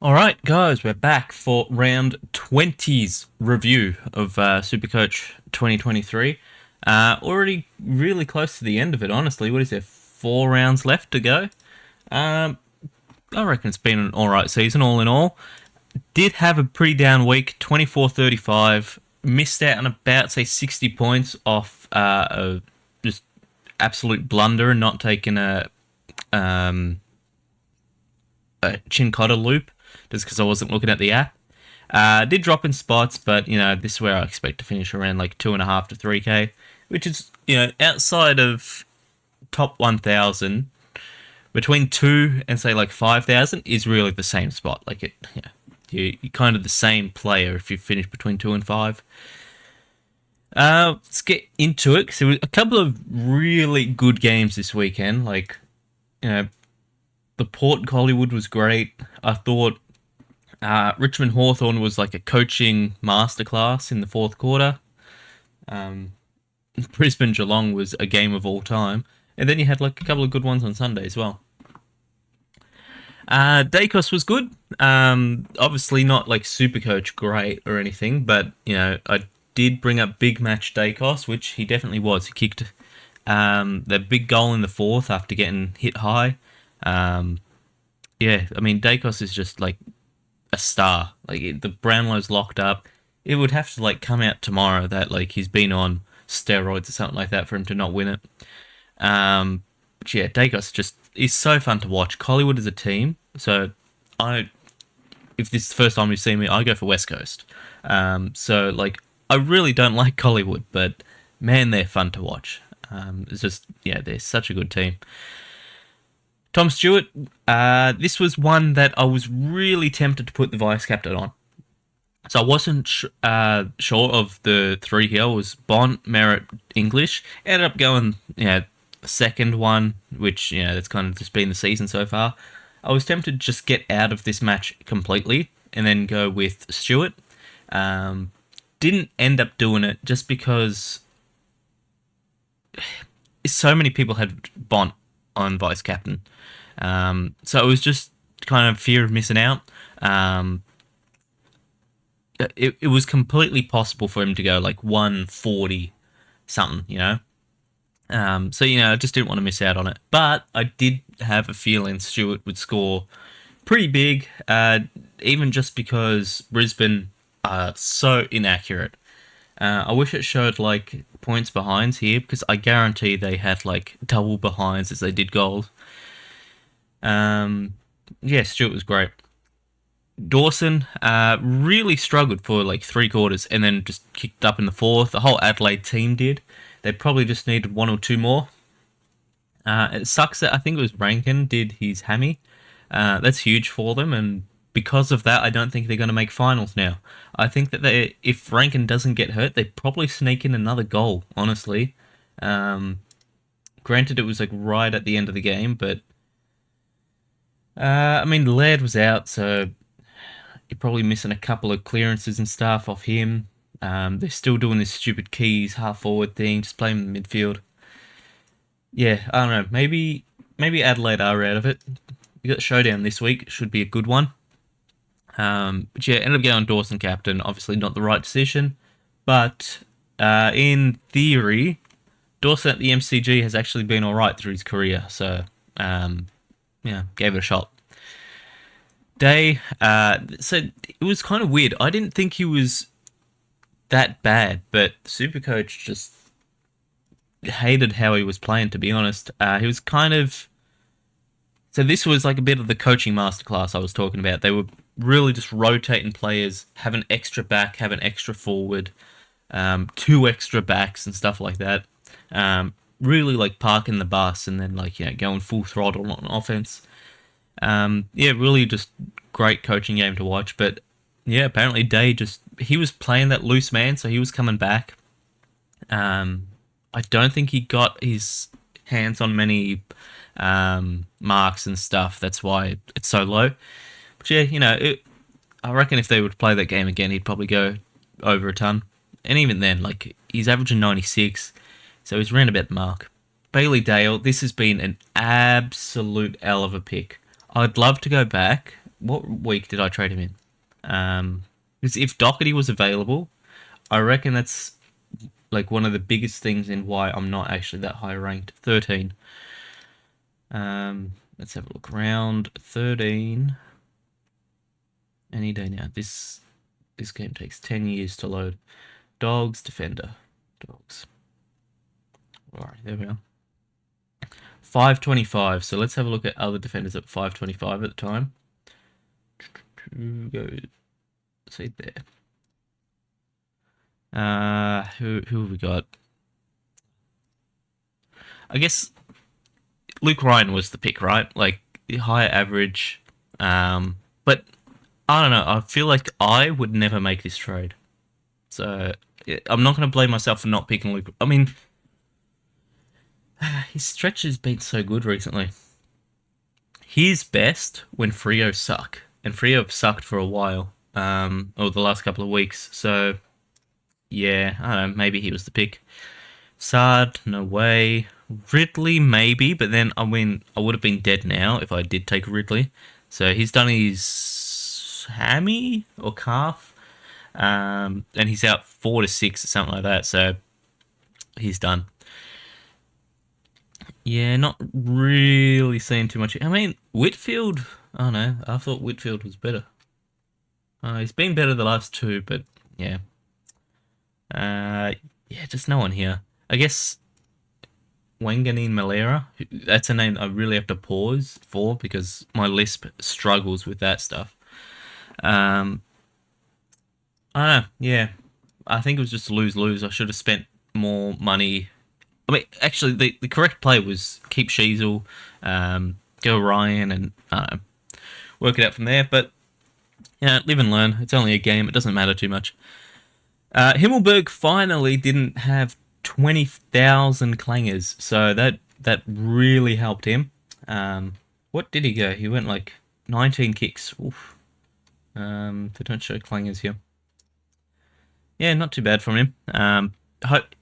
All right, guys, we're back for round 20's review of Supercoach 2023. Already really close to the end of it, honestly. What is there? 4 rounds left to go. Um, I reckon it's been an alright season, all in all. Did have a pretty down week, 24-35. Missed out on about, say, 60 points off a just absolute blunder and not taking um, a chin cotta loop just because I wasn't looking at the app. Did drop in spots, but this is where I expect to finish around like 2.5 to 3k, which is outside of top 1,000. Between 2 and say like 5,000 is really the same spot. Like you're kind of the same player if you finish between 2 and 5. Let's get into it. So a couple of really good games this weekend. Like the Port Collingwood was great. I thought Richmond Hawthorn was like a coaching masterclass in the fourth quarter. Um, Brisbane Geelong was a game of all time. And then you had like a couple of good ones on Sunday as well. Dacos was good. Obviously not like Supercoach great or anything, but I did bring up big match Dacos, which he definitely was. He kicked the big goal in the fourth after getting hit high. Yeah, I mean Dacos is just like a star. Like the Brownlow's locked up. It would have to like come out tomorrow that like he's been on steroids or something like that for him to not win it. But yeah, Dacos just is so fun to watch. Collingwood is a team, so if this is the first time you've seen me, I go for West Coast. So like I really don't like Collingwood, but man, they're fun to watch. It's just they're such a good team. Tom Stewart, this was one that I was really tempted to put the vice captain on. So I wasn't sure of the three here. It was Bont, Merritt, English. Ended up going, second one, which, that's kind of just been the season so far. I was tempted to just get out of this match completely and then go with Stewart. Didn't end up doing it just because so many people had Bont on vice captain. So it was just kind of fear of missing out. It was completely possible for him to go like 140 something, So, I just didn't want to miss out on it. But I did have a feeling Stewart would score pretty big, even just because Brisbane are so inaccurate. I wish it showed like points behinds here because I guarantee they had like double behinds as they did goals. Yeah, Stewart was great. Dawson really struggled for like 3 quarters and then just kicked up in the fourth. The whole Adelaide team did. They probably just needed one or two more. It sucks that I think it was Rankin did his hammy. That's huge for them, and because of that, I don't think they're going to make finals now. I think that if Rankin doesn't get hurt, they'd probably sneak in another goal. Honestly, granted it was like right at the end of the game, but I mean Laird was out, so you're probably missing a couple of clearances and stuff off him. They're still doing this stupid keys half forward thing, just playing in the midfield. Yeah, I don't know. Maybe Adelaide are out of it. We got Showdown this week. It should be a good one. But yeah, ended up going Dawson captain. Obviously not the right decision, but in theory, Dawson at the MCG has actually been all right through his career. So yeah, gave it a shot. Day, so it was kind of weird. I didn't think he was that bad, but Supercoach just hated how he was playing, to be honest. He was kind of... So this was like a bit of the coaching masterclass I was talking about. They were really just rotating players, have an extra back, have an extra forward, 2 extra backs and stuff like that. Really like parking the bus and then like, going full throttle on offense. Yeah, really just great coaching game to watch. But yeah, apparently Day he was playing that loose man, so he was coming back. I don't think he got his hands on many marks and stuff. That's why it's so low. But yeah, I reckon if they would play that game again, he'd probably go over a ton. And even then, like he's averaging 96, so he's around about the mark. Bailey Dale, this has been an absolute hell of a pick. I'd love to go back what week did I trade him in? 'Cause if Doherty was available, I reckon that's like one of the biggest things in why I'm not actually that high ranked. 13. Let's have a look. Round 13. Any day now. This game takes 10 years to load. Dogs, defender. Dogs. Alright, there we are. 525. So let's have a look at other defenders at 525 at the time. Go see there. Who have we got? I guess Luke Ryan was the pick, right? Like higher average. But I don't know. I feel like I would never make this trade. So I'm not going to blame myself for not picking Luke. I mean, his stretch has been so good recently. He's best when Freo suck, and Freo have sucked for a while, or the last couple of weeks. So yeah, I don't know. Maybe he was the pick. Sard, no way. Ridley, maybe, but then I would have been dead now if I did take Ridley. So he's done his hammy or calf, and he's out 4 to 6 or something like that. So he's done. Yeah, not really seeing too much. I mean, Whitfield, I don't know. I thought Whitfield was better. He's been better the last two, but yeah. Yeah, just no one here. I guess Wanganeen Malera, that's a name I really have to pause for because my Lisp struggles with that stuff. I don't know, yeah. I think it was just lose-lose. I should have spent more money. I mean, actually, the correct play was keep Sheasel, go Ryan, and work it out from there. But yeah, live and learn. It's only a game. It doesn't matter too much. Himmelberg finally didn't have 20,000 clangers, so that really helped him. What did he go? He went like 19 kicks. Oof. They don't show clangers here. Yeah, not too bad from him. I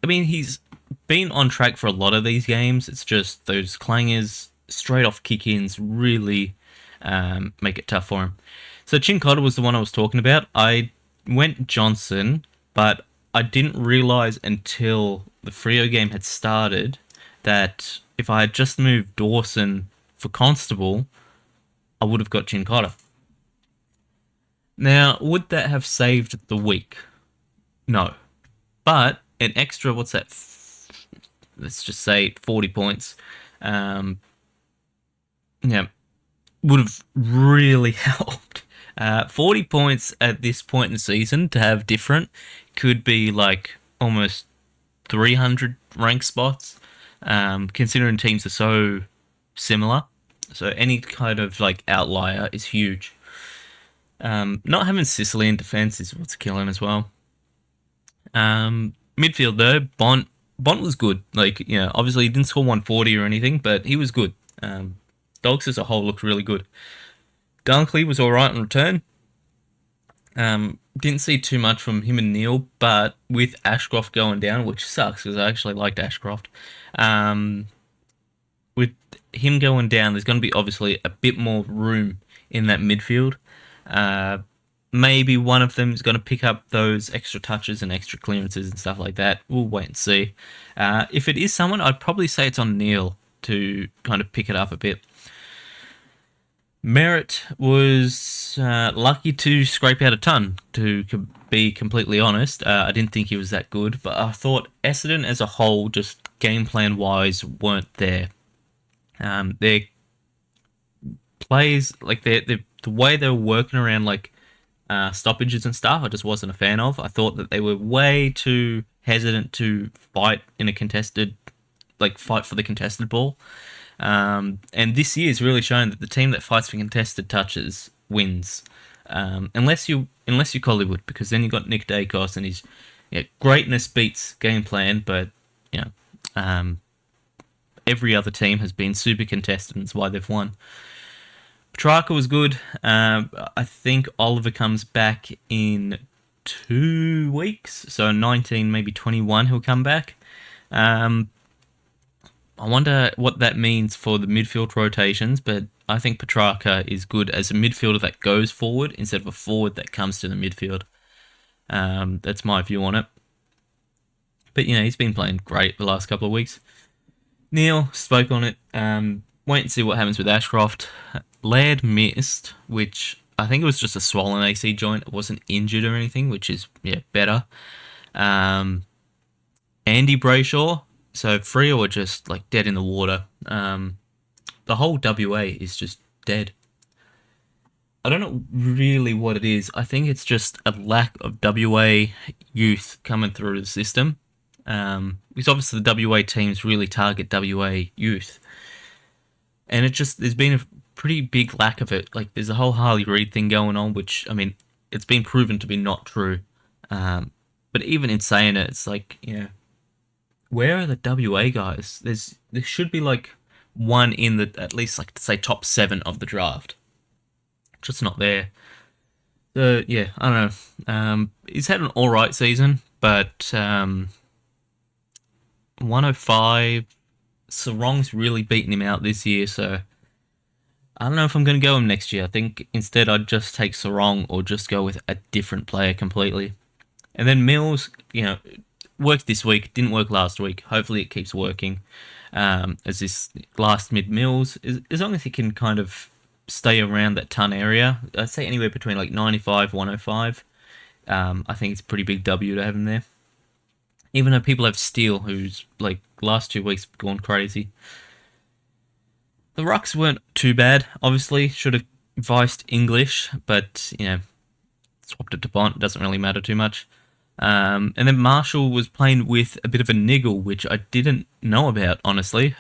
mean, he's been on track for a lot of these games. It's just those clangers, straight off kick-ins, really make it tough for him. So Chincotta was the one I was talking about. I went Johnson, but I didn't realise until the Freo game had started that if I had just moved Dawson for Constable, I would have got Chincotta. Now, would that have saved the week? No. But an extra, what's that? Let's just say 40 points. Yeah, would have really helped. 40 points at this point in the season to have different could be like almost 300 rank spots, considering teams are so similar. So any kind of like outlier is huge. Not having Sicily in defense is what's killing as well. Midfield though, Bont was good. Like, you know, obviously he didn't score 140 or anything, but he was good. Dogs as a whole looked really good. Dunkley was alright in return. Didn't see too much from him and Neil, but with Ashcroft going down, which sucks because I actually liked Ashcroft. With him going down, there's going to be obviously a bit more room in that midfield. Maybe one of them is going to pick up those extra touches and extra clearances and stuff like that. We'll wait and see. If it is someone, I'd probably say it's on Neil to kind of pick it up a bit. Merritt was lucky to scrape out a ton, to be completely honest. I didn't think he was that good, but I thought Essendon as a whole, just game plan-wise, weren't there. Their plays, like the way they were working around like stoppages and stuff, I just wasn't a fan of. I thought that they were way too hesitant to fight in a contested, like fight for the contested ball. And this year's really shown that the team that fights for contested touches wins. Unless you Collingwood, because then you got Nick Dacos and his greatness beats game plan, but you know, every other team has been super contested, and that's why they've won. Petrarca was good. I think Oliver comes back in 2 weeks, so 19, maybe 21 he'll come back. I wonder what that means for the midfield rotations, but I think Petrarca is good as a midfielder that goes forward instead of a forward that comes to the midfield. That's my view on it. But, he's been playing great the last couple of weeks. Neil spoke on it. Wait and see what happens with Ashcroft. Laird missed, which I think it was just a swollen AC joint. It wasn't injured or anything, which is, better. Andy Brayshaw, so Freo are just like dead in the water. The whole WA is just dead. I don't know really what it is. I think it's just a lack of WA youth coming through the system. Because obviously the WA teams really target WA youth. And there's been a pretty big lack of it. Like, there's a whole Harley Reid thing going on, which, I mean, it's been proven to be not true. But even in saying it, it's like, where are the WA guys? There should be like one in the at least like say top 7 of the draft. Just not there. So yeah, I don't know. He's had an all right season, but 105. Sarong's really beaten him out this year, so I don't know if I'm going to go him next year. I think instead I'd just take Sarong or just go with a different player completely. And then Mills, worked this week, didn't work last week. Hopefully it keeps working as this last mid Mills, as long as he can kind of stay around that ton area. I'd say anywhere between like 95, 105. I think it's a pretty big W to have him there. Even though people have Steele, who's like last 2 weeks gone crazy. The rucks weren't too bad. Obviously, should have viced English, but swapped it to Bont. Doesn't really matter too much. And then Marshall was playing with a bit of a niggle, which I didn't know about, honestly.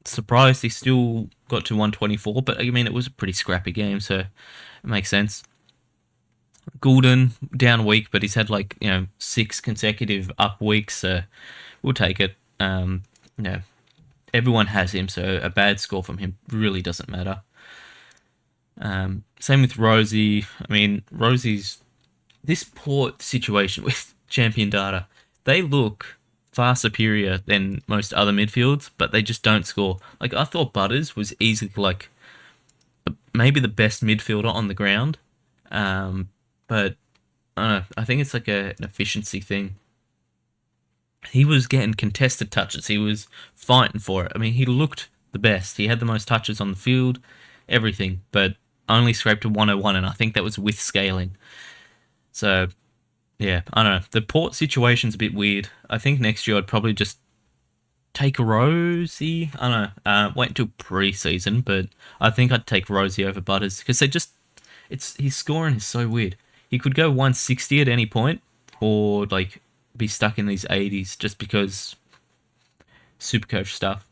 Surprised he still got to 124, but I mean, it was a pretty scrappy game, so it makes sense. Goulden, down week, but he's had 6 consecutive up weeks, so we'll take it. Everyone has him, so a bad score from him really doesn't matter. Same with Rosie. I mean, Rosie's this Port situation with champion data, they look far superior than most other midfields, but they just don't score. Like, I thought Butters was easily maybe the best midfielder on the ground, but I don't know. I think it's like an efficiency thing. He was getting contested touches. He was fighting for it. I mean, he looked the best. He had the most touches on the field, everything, but only scraped to 101, and I think that was with scaling. So, yeah, I don't know. The Port situation's a bit weird. I think next year I'd probably just take Rosie. I don't know. Wait until pre-season, but I think I'd take Rosie over Butters because his scoring is so weird. He could go 160 at any point, or be stuck in these 80s just because Supercoach stuff.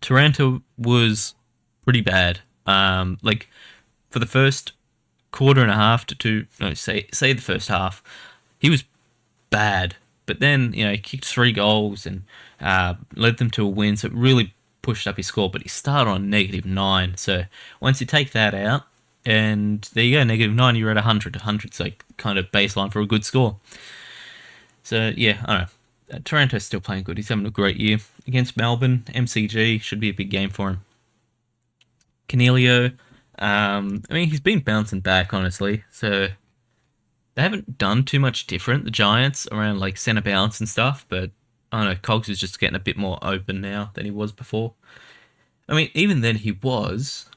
Taranto was pretty bad. For the first quarter and a half to two, no, say the first half, he was bad. But then, he kicked 3 goals and led them to a win, so it really pushed up his score. But he started on -9, so once you take that out, and there you go, -9, you're at 100. 100's kind of baseline for a good score. So, yeah, I don't know. Taranto's still playing good. He's having a great year. Against Melbourne, MCG, should be a big game for him. Canelio, I mean, he's been bouncing back, honestly. So, they haven't done too much different, the Giants, around centre bounce and stuff. But, I don't know, Cogs is just getting a bit more open now than he was before. I mean, even then he was,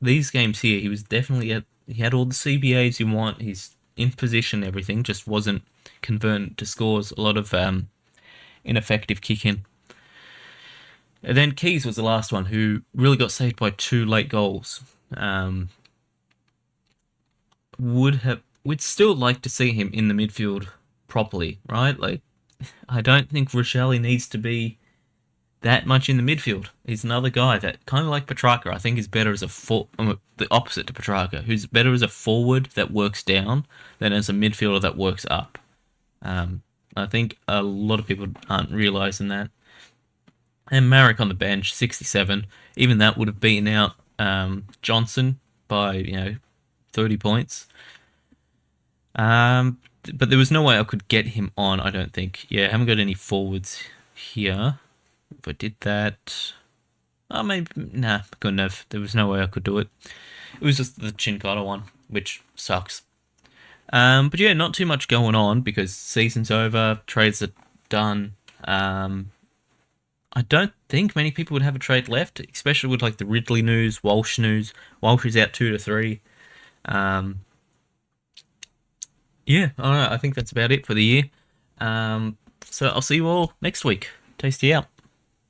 these games here, he was definitely he had all the CBAs you want. He's in position, everything, just wasn't converting to scores. A lot of ineffective kicking. And then Keys was the last one who really got saved by 2 late goals. We'd still like to see him in the midfield properly, right? I don't think Rochelle needs to be that much in the midfield. He's another guy that, kind of like Petrarca, I think is better as the opposite to Petrarca, who's better as a forward that works down than as a midfielder that works up. I think a lot of people aren't realising that. And Marek on the bench, 67. Even that would have beaten out Johnson by 30 points. But there was no way I could get him on, I don't think. Yeah, I haven't got any forwards here. if I did that. Oh, maybe, nah, couldn't have. There was no way I could do it. It was just the Chinkata one, which sucks. But yeah, not too much going on because season's over, trades are done. I don't think many people would have a trade left, especially with like the Ridley news, Walsh news. Walsh is out 2 to 3. Um, yeah, I don't know. I think that's about it for the year. So I'll see you all next week. Tasty out.